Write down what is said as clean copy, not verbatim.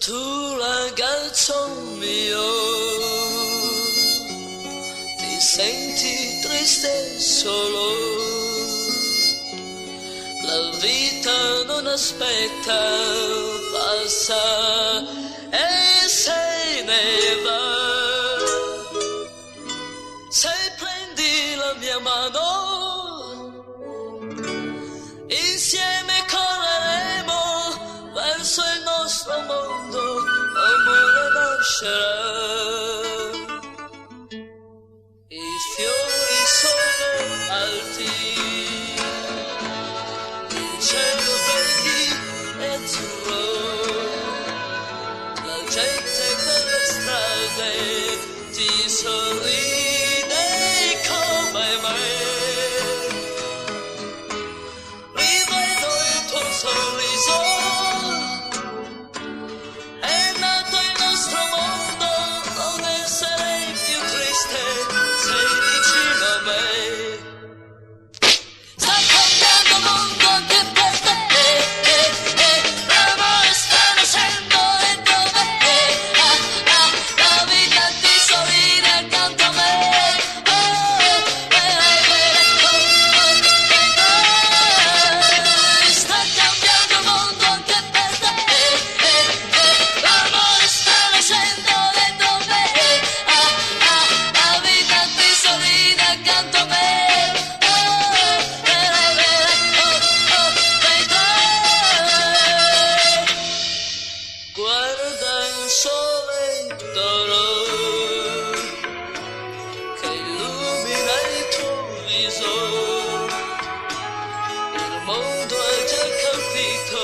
Tu ragazzo mio, ti senti triste e solo, la vita non aspetta, passa e se ne va. Se prendi la mia mano, insieme correremo verso il nostro mondo, amore nascerà. I fiori sono alti, il cielo vedi è azzurro, la gente per le strade ti sorride come me. Rivedo il tuo sorriso, è nato il nostro mondo, non essere più triste, sei vicino a me. Sta cambiando il mondo anche per te, l'amore sta nascendo e dove la vita ti sorride accanto a me. Sta cambiando il mondo anche per te, l'amore sta nascendo e dove la vita ti sorride accanto a me. Guarda il sole d'oro che illumina il tuo viso, il mondo ha già capito